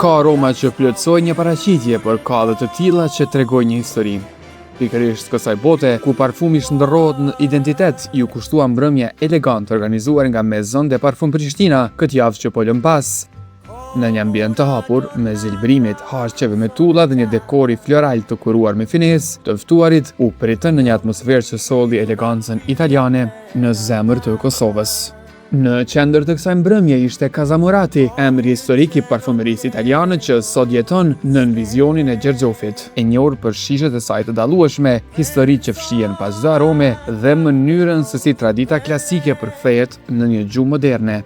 Ka aroma që plotësojnë një paraqitje, por ka edhe të tilla që tregojnë një histori. Pikërisht kësaj bote, ku parfumi shndërrohet në identitet, ju kushtua mbrëmje elegant organizuar nga Maison de Parfum Prishtina këtë javë që po lëm pas. Në një ambient të hapur, me zilbrimit, harqeve me tulla dhe një dekori floral të kuruar me finesë, të ftuarit u pritën në një atmosferë që solli elegancën italiane në zemër të Kosovës. Në qendër të kësaj mbrëmje ishte Casa Morati, emri historik i parfumerisë italiane që sot jeton nën vizionin e Gjergjofit, e njohur për shishet e saj të dallueshme, histori që fshihen pas çdo arome dhe mënyrën se si tradita klasike përkthehet në një gjuhë moderne.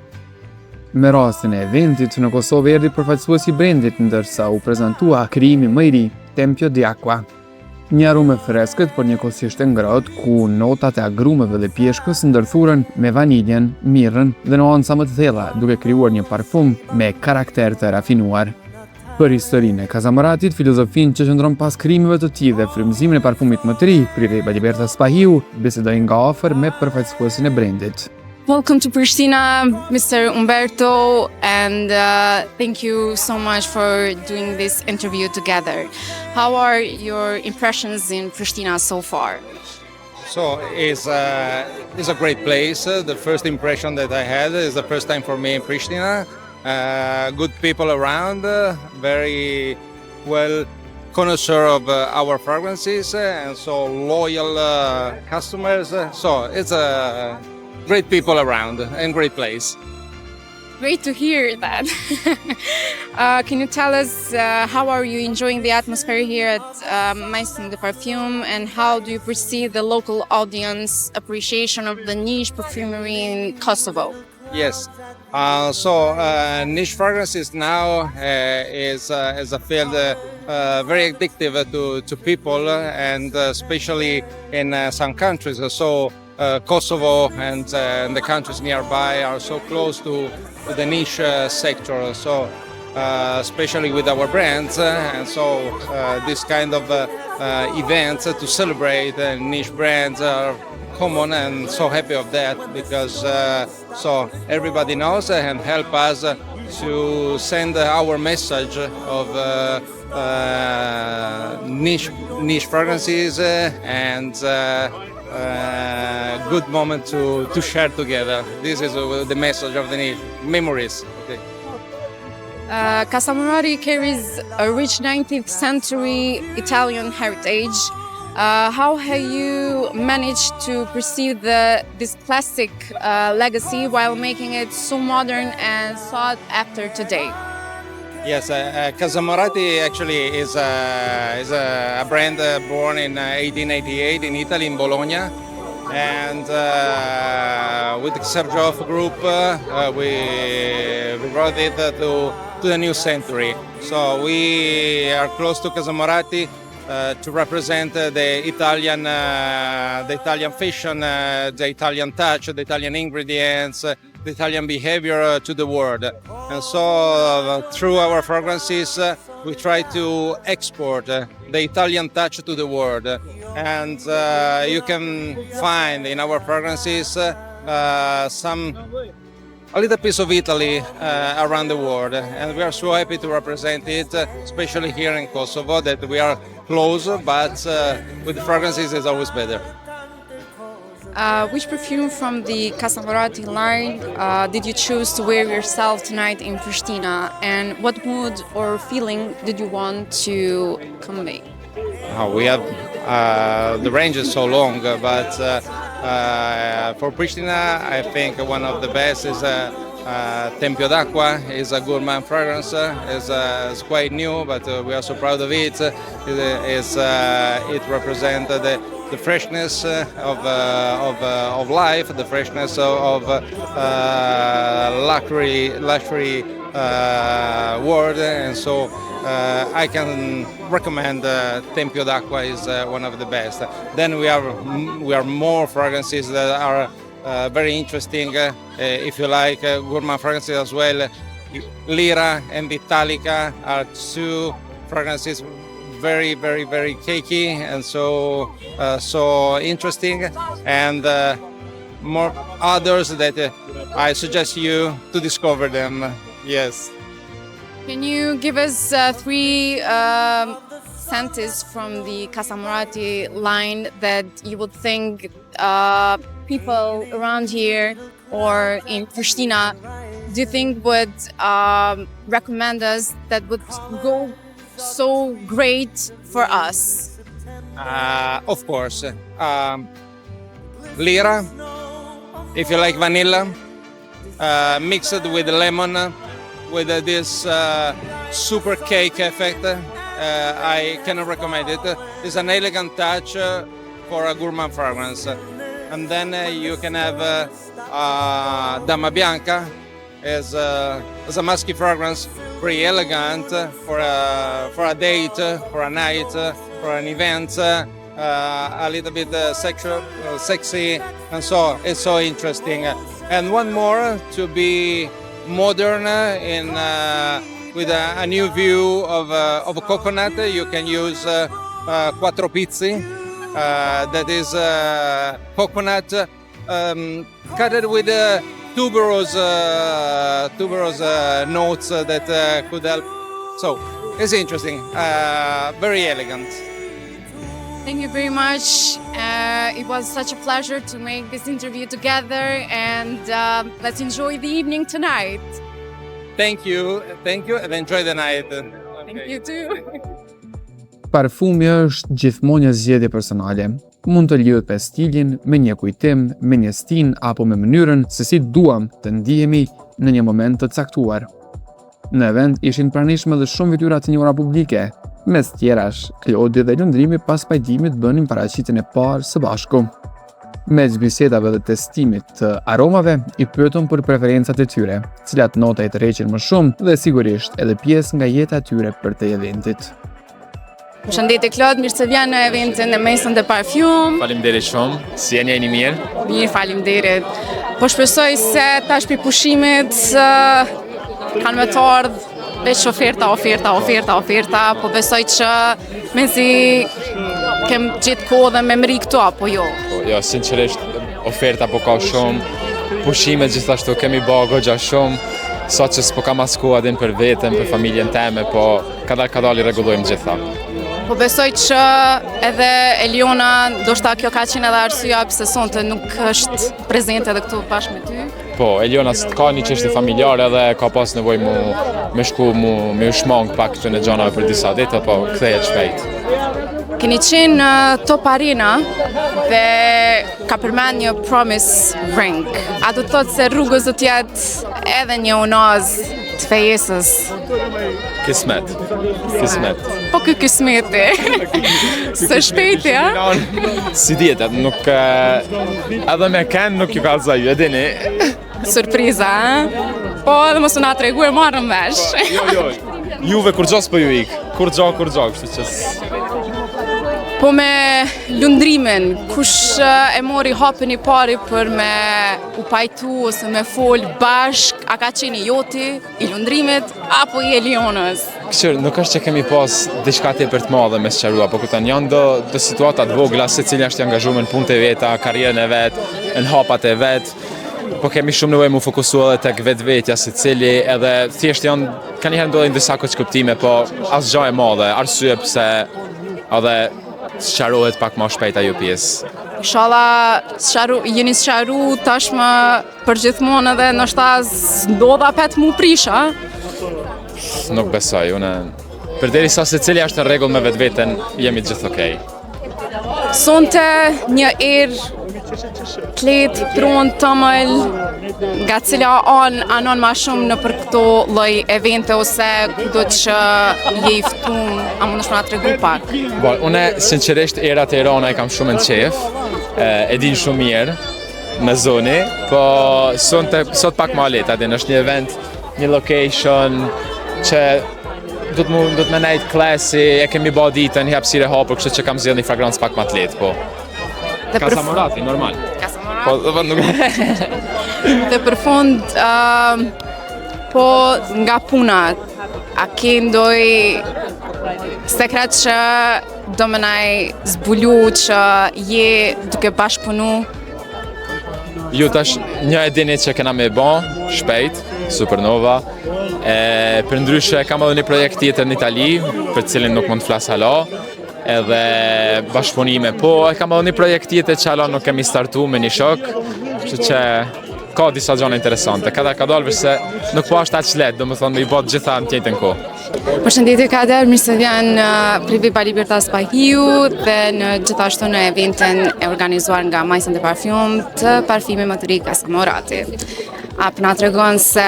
Me rastin e eventit, në Kosovë erdhi përfaqësuesi i brendit, ndërsa u prezantua krijimi më i ri, Tempio di Acqua. Një aromë freskët, por njëkohësisht e ngrohtë, ku notat e agrumeve dhe pjeshkës ndërthuren me vaniljen, mirrën dhe nuanca më të thella, duke krijuar një parfum me karakter të rafinuar. Për historinë e Casa Moratit, filozofinë që qëndron pas krijimeve të tij dhe frymëzimin e parfumit më të ri, Priri Baliberta Spahiu bisedoi nga afër me përfaqësuesin e brendit. Welcome to Pristina, Mr. Umberto, and thank you so much for doing this interview together. How are your impressions in Pristina so far? So it's a great place. The first impression that I had is the first time for me in Pristina. Good people around, very well connoisseur of our fragrances, and so loyal customers. So it's a great people around and great place. Great to hear that. Can you tell us how are you enjoying the atmosphere here at Maison de Parfum, and how do you perceive the local audience appreciation of the niche perfumery in Kosovo? Yes. Niche fragrances now is a field very addictive to people, and especially in some countries. So Kosovo and the countries nearby are so close to the niche sector. So especially with our brands, and so this kind of events to celebrate niche brands are common, and so happy of that, because so everybody knows and help us to send our message of niche fragrances and good moment to share together. This is the message of the niche memories. Okay. Casa Morati carries a rich 19th century Italian heritage. How have you managed to perceive this classic legacy while making it so modern and sought after today? Yes, Casa Morati actually is a brand born in 1888 in Italy, in Bologna, and with the Sergioff Group we brought it to the new century. So we are close to Casa Morati to represent the Italian fashion, the Italian touch, the Italian ingredients, the Italian behavior to the world. And so through our fragrances we try to export the Italian touch to the world. And you can find in our fragrances a little piece of Italy around the world, and we are so happy to represent it, especially here in Kosovo, that we are close, but with the fragrances it's always better. Which perfume from the Casa Morati line did you choose to wear yourself tonight in Pristina, and what mood or feeling did you want to convey? We have the range is so long, but for Pristina, I think one of the best is Tempio d'Acqua. Is a gourmand fragrance. It's quite new, but we are so proud of it. It represents the freshness of life, the freshness of luxury world, and so I can recommend Tempio d'Acqua is one of the best. Then we are more fragrances that are very interesting. If you like gourmand fragrances as well, Lira and Italica are two fragrances very cakey and so interesting, and more others that I suggest you to discover them. Yes. Can you give us three sentences from the Casamurati line that you would think people around here or in Pristina do you think would recommend us that would go so great for us? Of course. Lira, if you like vanilla, mixed with lemon, with this super cake effect. I cannot recommend it. It's an elegant touch for a gourmand fragrance. And then you can have Dama Bianca as a musky fragrance, very elegant for a date, for a night, for an event, a little bit sexual, sexy, and so it's so interesting. And one more to be modern in with a new view of coconut. You can use Quattro Pizzi, that is coconut cut with tuberose notes that could help. So it's interesting, very elegant. Thank you very much. It was such a pleasure to make this interview together, and let's enjoy the evening tonight. Thank you, and enjoy the night. Thank you too. Parfumi është gjithmonë një zgjedhje personale. Mund të lidhet me stilin, me një kujtim, me një stin apo me mënyrën se si duam të ndihemi në një moment të caktuar. Në event ishin pranishme dhe shumë fytyra të njohura publike. Mes tjerash, Klodi dhe lëndrimi pas pajdimit bënin paraqitjen e parë së bashku. Mes bisedave dhe testimit të aromave, i pyetëm për preferencat e tyre, cilat nota i tërheqin më shumë dhe sigurisht edhe pjesë nga jeta e tyre për të eventit. Përshëndetje Klod, mirë se vjen në eventin e Maison de Parfum. Faleminderit shumë. Si jeni, jeni mirë? Mirë, faleminderit. Po shpresoj se tash për pushimit kanë me të ardhë veç oferta, po besoj që mezi kem gjithë kohë dhe me mri këto, apo jo? Jo, sinqerisht, oferta po ka shumë, pushimet gjithashtu kemi bë goxha shumë, sot që s'po kam as kohë adin për veten, për familjen teme, po kadal i rregullojmë gjitha. Po besoj që edhe Eliona, ndoshta kjo ka qenë edhe arsyeja pse sonte nuk është prezente edhe këtu bashkë me ty. Po, Eliona ka një çështje familjare dhe ka pas nevojë me shku me shmang pak këtu në xhanave për disa ditë, po kthehet shpejt. Keni qenë në Top Arena dhe ka përmend një promise ring. A do të thotë se rrugës do të jetë edhe një unaz të fejesës? Kismet. Po ky kismeti. Së shpejti, a? Si dihet, nuk edhe me kanë nuk ju ka zaju, e dini. Surpriza, a? Po edhe mos u na tregu e marrëm vesh. Jo. Juve kur gjos po ju ik. Kur gjo, kështu që Po me lundrimin, kush e mori hapin I pari për me u pajtu ose me fol bashk, a ka qenë joti, I lundrimit, apo I Elionës? Kështu, nuk është që kemi pas diçka tepër të madhe me sqarua, po këtan janë do situata të vogla, secili është I angazhuar në punët e veta, karrierën e vet, në hapat e vet. Po kemi shumë nevojë mu fokusu edhe tek vetvetja secili, edhe thjesht janë kanë ndodhin disa kuptime, po asgjë e madhe, arsye pse edhe sqarohet pak më shpejt ajo pjesë. Inshallah, jeni sqaru tashmë përgjithmonë edhe ndoshta ndodha pet mu prisha. Nuk besoj, përderisa secili është në rregull me vetveten, jemi gjithë okay. Sonte një klet, tron, tëmël, nga cila anon ma shumë në për këto lloj evente ose kudo që je I ftuar, a mundesh më na tregu pak? Bon, une sinqerisht erat e Irana I kam shumë në qef, e din shumë mirë në zoni, po sot pak ma let, adin është një event, një location që do të më nejt klasi, e kemi ba ditën, një hapësirë e hapur, kështu që kam zgjedhur një fragrancë pak më të lehtë, po. Casamurati, normal. Po, nuk. Dhe për fund, po nga puna, a ke ndoj sekret që do më naj zbulu që je duke bashkëpunu? Ju tash një e dini që kena me ba, shpejt, Supernova. Për ndryshe kam edhe një projekt tjetër në Itali, për cilin nuk mund të flas hala, edhe bashkëpunime, po e kam edhe një projekt tjetër që hala nuk kemi startu me një shok, kështu që ka disa gjëra interesante. Ka dalë se nuk po është aq lehtë, domethënë i bë gjitha në të njëjtën kohë. Përshëndetje Kader, mirë se vjen Privi Pa Libertas Pa Hiu dhe në gjithashtu në eventin e organizuar nga Maison de Parfum të parfimit më të ri Kasamorati. A na tregon se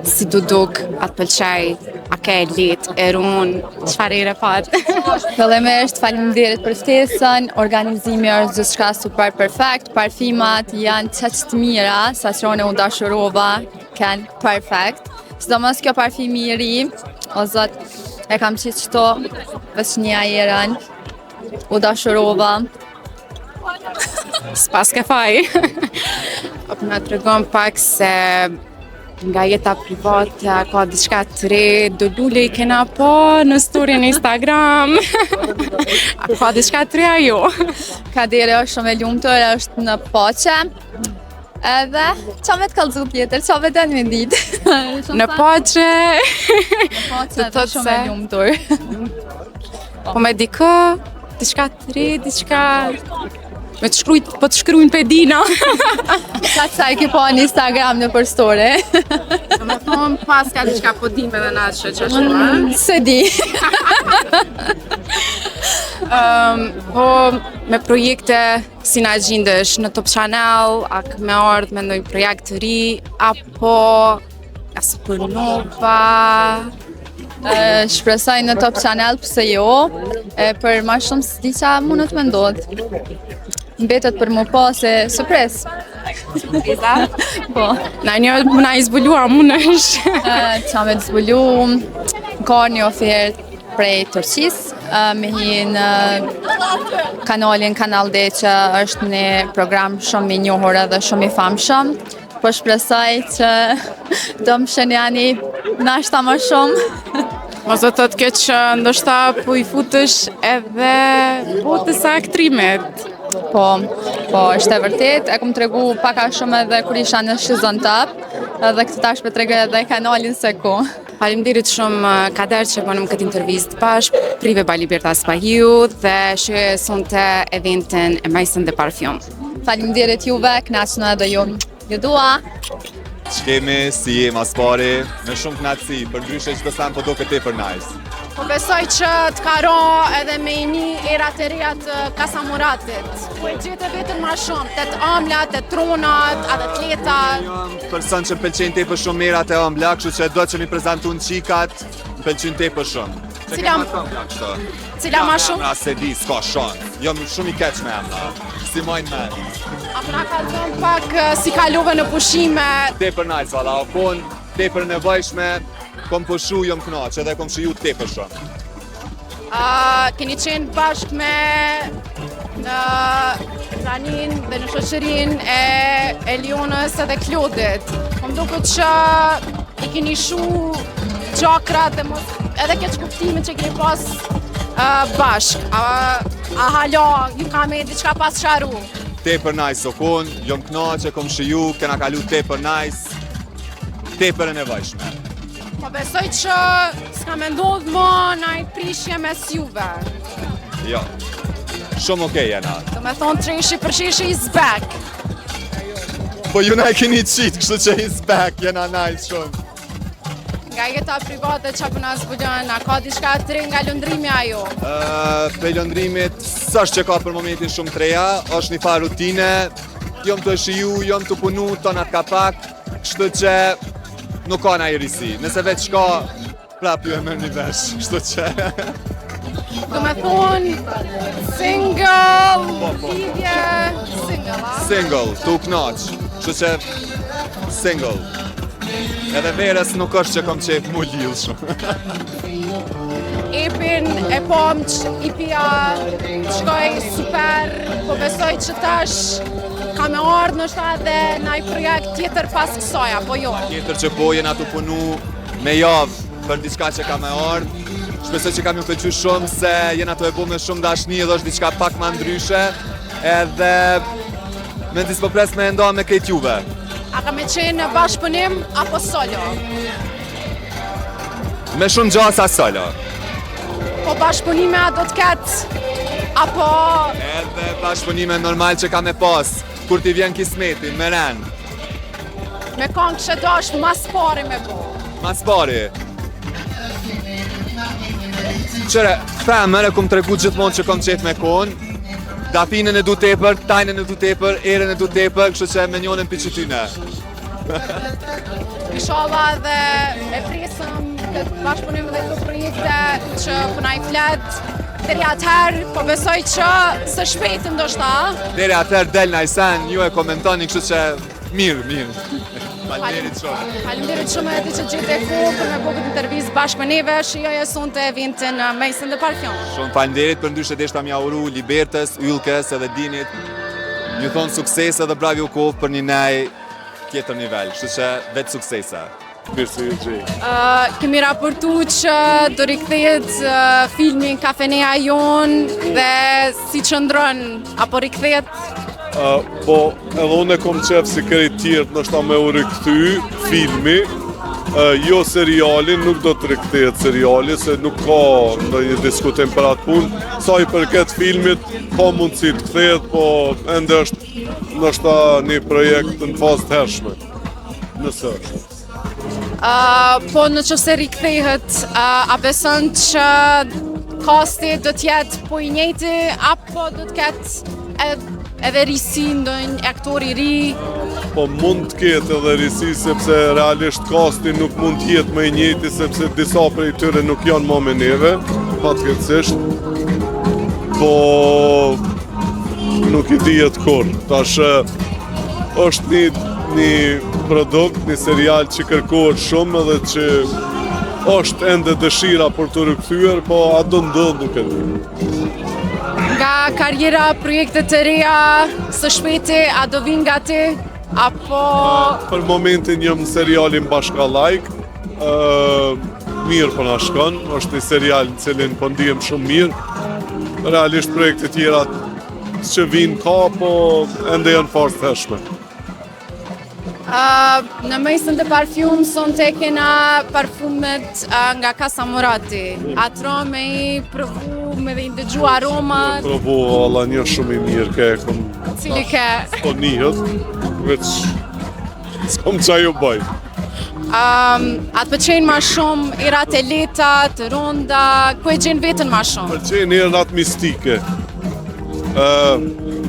si duk, atë pëlqej, a ke lehtë, e run, çfarë ire pat? Fillimisht faleminderit për ftesën, organizimi është gjithçka super perfekt, parfimat janë çaq të mira, saqërone u dashurova, kanë perfekt. Sidomos kjo parfimi i ri, o zot, e kam qitë qëto, veç një ajeran, u dashurova. S'pas ke faj. Na tregon pak se nga jeta private ka diçka të re, do lule i kena po në story në Instagram. A ka diçka të re ajo? Kaderi është shumë e lumtur, është në poqe. Edhe, qa me të kallëzu tjetër, qa me të në ditë? Në poqe. Në poqe, të shumë e lumtur. Po me dikë, diçka të re, diçka... Me të shkrujt, po të shkrujnë pedina. Sa të saj ki po në Instagram në për story. Me thonë pas ka diçka po dim edhe na që shumë. Se di. Po me projekte si na gjindesh në Top Channel, a me ardhë me ndonjë projekt të ri, apo nga Supernova. Shpresoj në Top Channel, pse jo, për ma shumë së di qa mundet me ndodhë. Mbetet për më po se surpres. Po. Na na i zbulua munësh. Qa me të zbulu, ka një ofert prej Turqis, me hi në kanalin Kanal D që është një program shumë i njohur edhe shumë i famshëm. Po shpresoj që do më shenjani nashta më shumë. Mos do të këtë që ndoshta po i futësh edhe botës së aktrimit. Po, është e vërtet, e kom tregu paka shumë edhe kur isha në Shizon Top, edhe këtë tash për tregoj edhe kanalin se ku. Faleminderit shumë Kader që bënëm këtë intervistë bashkë, Privi Pa Libertas Pa Hiu dhe që sonte eventin e Maison de Parfum. Faleminderit juve, kënaqëna edhe ju. Ju dua. Shkemi, si jem as pari, me shumë knatësi, për ndryshe që të samë po do këtë e për nice. Po besoj që të karo edhe me një erat e reja të Kasamuratit. Po e gjithë vetën ma shumë, të amlat, të tronat, atleta. Jam person që më pëlqen te për shumë erat e ambla, kështu që do që mi prezentu në qikat, më pëlqen te për shumë. Cila ma shumë? Amla se di, s'ka shumë. Jam shumë i keq me amla, si mojnë men. A pra ka zonë pak si kalove në pushime? Te për nice, vala, o pun, te për nevojshme, kom pushu, jom knaq, edhe kom shiju te për shumë. Keni qenë bashkë me në Ranin dhe në shoqërin e Elionës edhe Klodit. Më duket që i keni shu gjakrat dhe edhe këtë kuptimin që keni pas bashkë. A hala ju ka me diçka pas sharu? Te për nice, o kun, jom knaq, e kom shiju, kena kalu te për nice, te për e nevojshme. Po besoj që s'ka me ndodhë më nëjë prishje mes juve. Jo, shumë okej jena. Do me thonë treshi për sheshi is back. Po ju na e keni qitë, kështu që is back, jena nice shumë. Nga jeta private që për nga zbulon, a ka diçka të re nga lëndrimi ajo? Për lëndrimit, s'është që ka për momentin shumë të reja, është një farë rutine, jom të shiju, jom të punu, tonat ka pak, kështu që nuk ka na i risi. Nëse veç shka, prap ju e mërë një vesh, kështu që... Do me thonë, single, lidhje, single, a? Single, tu knaq, kështu që single. Edhe verës nuk është që kom qef mu lidhë shumë. Epin e pom që ipja shkoj super, po besoj që tash ka me ardhë nështë edhe nëjë projekt tjetër pas kësaj, apo jo? Tjetër që po jena të punu me javë për diçka që ka me ardhë. Shpesoj që kam ju pëlqy shumë se jena të e bu me shumë dashni edhe është diçka pak ma ndryshe edhe me në dispo pres me ndoa me krejt juve. A ka me qenë në bashkëpunim apo solo? Me shumë gjasa solo. Po bashkëpunime a do të ketë? Apo Edhe bashkëpunime normal që ka me pas, kur ti vjen kismeti, me ren. me kanë kështë dash mas pari me bo? Mas pari. Qëre, femër e kum tregu gjithmonë që kom qef me konë, dafinën e du tepër, tajnën e du tepër, erën e du tepër, kështu që me njonën për qytyne. Inshallah dhe e presëm këtë bashkëpunim dhe këtë projekte që përna i fletë deri atëherë, po besoj që së shpejtë ndoshta. Deri atëherë del na i sen, ju e komentoni, kështu që mirë. Faleminderit shumë. Faleminderit shumë edhe që gjete kohë për me bo këtë intervjistë bashkë me neve, shijoje sonte eventin Maison de Parfum. Shumë faleminderit për ndryshe deshta mja uru Libertës, Yllkës edhe Dinit. Ju thonë suksese dhe bravi u kohë për një nej tjetër nivel, kështu që vetë suksese. Mirësi ju gjej. Kemi raportu që do rikthehet filmi Kafeneja jonë dhe si qëndron, apo rikthehet? Po, edhe unë e kom qef si këri tjertë nështë me u rikthy filmi, jo serialin, nuk do të rikthehet seriali, se nuk ka në një diskutim për atë punë. Sa i përket filmit, ka mundësi të kthehet, po ende është nështë një projekt në fazë të hershme. Nëse është. Po në që se rikthehet, a beson që kasti do t'jetë po i njëjti, apo do t'ketë edhe risi ndonjë aktori ri? Po mund të ketë edhe risi, sepse realisht kasti nuk mund t'jetë më i njëjti, sepse disa prej tyre nuk janë më me neve, fatkeqësisht. Po nuk i dihet kur. Tash është një produkt, një serial që kërkohet shumë edhe që është ende dëshira për të rikthyer, po a do ndodh nuk e di. Nga karriera, projekte të reja, së shpejti, a do vinë nga ti? Apo... Për momentin jam në serialin Bashkallajk, mirë po na shkon, është një serial në cilin po ndihem shumë mirë. Realisht projekte tjera që vinë ka, po ende janë fazë të hershme. Në Maison de Parfum son të kena parfumet nga Casa Murati. Atro me i provu, me dhe i ndëgju aromat. Provu, alla një shumë i mirë ke kom... Cili ke? Po njët, veç... s'kom qa ju bëj. Atë pëqenë ma shumë erat e leta, të ronda, ku e gjenë vetën ma shumë? Përqenë erat mistike.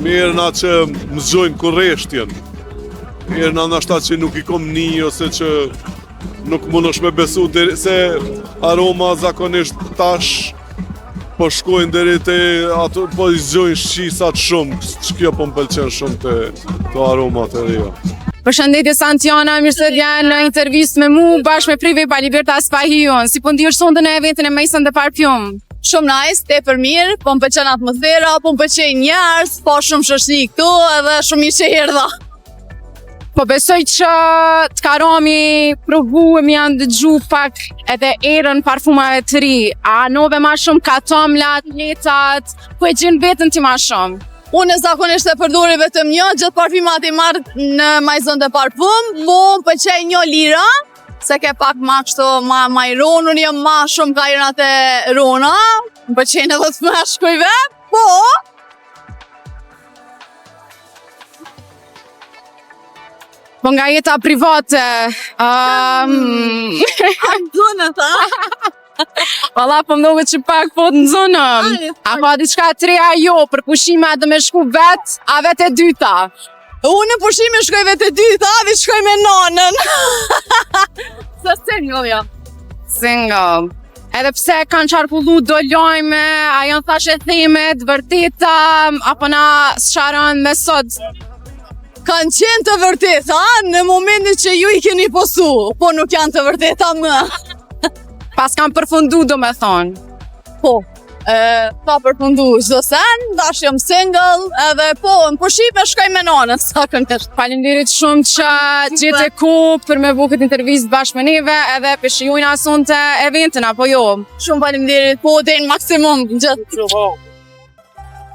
Mirëna që më zgjojnë kurreshtjen. Mirëna nashta që nuk i kom një, ose që nuk mund është me besu, se aroma zakonisht tash po shkojnë deri te ato, po i zgjojnë shqisat shumë, që kjo po më pëlqen shumë të aromat e reja. Përshëndetje Santiana, mirë se vjen në intervistë me mu bashkë me Prive pa Libertas Pahion. Si po ndihesh sonte në eventin e Maison de Parfum? Shumë nice, tepër mirë, po më pëlqen atmosfera, po më pëlqen njerëz, po shumë shoqëri këtu edhe shumë mirë që erdha. Po besoj që të karami provuem janë dëgju pak edhe erën parfumave të ri. A nove ma shumë katomlat, letat, ku e gjenë vetën ti ma shumë? Unë zakonisht e përdori vetëm një, gjithë parfumat i marrë në Maison de Parfum, po më pëlqej një lira, se ke pak ma kështu ma i ronë, unë jam ma shumë ka irat e rona, më pëlqejnë edhe të meshkujve, po... Po nga jeta private, Zonë ta? Valla po mdohet që pak po të në zonëm. A ka diçka të reja jo, për pushime a do me shku vet, a vet e dyta? Unë në pushime shkoj vet e dyta, dhe shkoj me nanën. Sa single ja? Single. Edhe pse kanë qarkullu do lojme, a janë thashe themet, vërteta, apo na sqaron me sot? Kanë qenë të vërteta në momentin që ju i keni postu, po nuk janë të vërteta më. Pas kanë përfundu do me thonë. Po, pa përfundu çdo sen, dash jam single, edhe po, në pushime shkoj me nanën, zakonisht. Faleminderit shumë që gjete kohë për me bu këtë intervistë bashkë me neve, edhe për shijojna sonte eventin, apo jo? Shumë faleminderit, po, deri në maksimum, gjithë.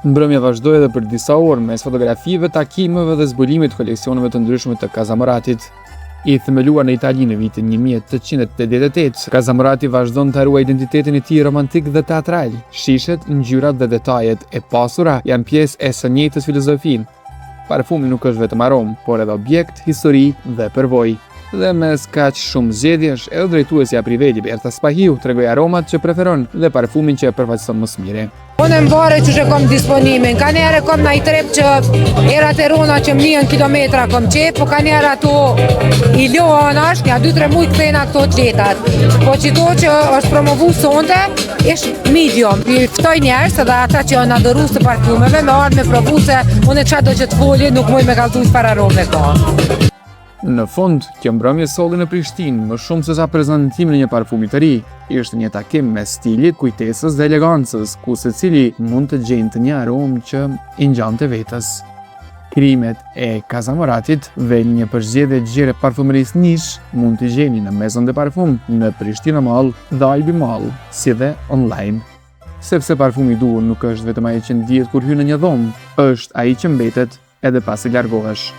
Mbrëmja vazhdoi edhe për disa orë mes fotografive, takimeve dhe zbulimit të koleksioneve të ndryshme të Casamoratit. I themeluar në Itali në vitin 1888, Casamorati vazhdon të ruajë identitetin e tij romantik dhe teatral. Shishet, ngjyrat dhe detajet e pasura janë pjesë e së njëjtës filozofie. Parfumi nuk është vetëm aromë, por edhe objekt, histori dhe përvojë. Dhe mes kaq shumë zgjedhjesh, edhe drejtuesja privati Berta Spahiu tregoi aromat që preferon dhe parfumin që e përfaqëson më së miri. Unë mbare që kom disponimin, ka njerë kom na i trep që erat e rona që mlihen kilometra kom qep, po ka njerë ato i lohan është, nja 2-3 mujtë këthejnë ato atletat. Po që to që është promovu sonde, ishtë medium. I ftoj njerës edhe ata që janë adorus të parfumeve, me ardhë me provu se unë e qatë do që të foli, nuk muj me kaltu s'par arome ka. Në fund, kjo mbrëmje solli në Prishtinë, më shumë se sa prezantimin e një parfumi të ri, ishte një takim me stilit, kujtesës dhe elegancës, ku secili mund të gjente një aromë që i ngjante vetes. Krimet e Casamoratit dhe një përzgjedhje gjere parfumerisë niche mund t'i gjeni në Maison de Parfum, në Prishtina Mall dhe Albi Mall, si dhe online. Sepse parfumi i duhur nuk është vetëm ai që ndihet kur hyn në një dhomë, është ai që mbetet edhe pasi largohesh.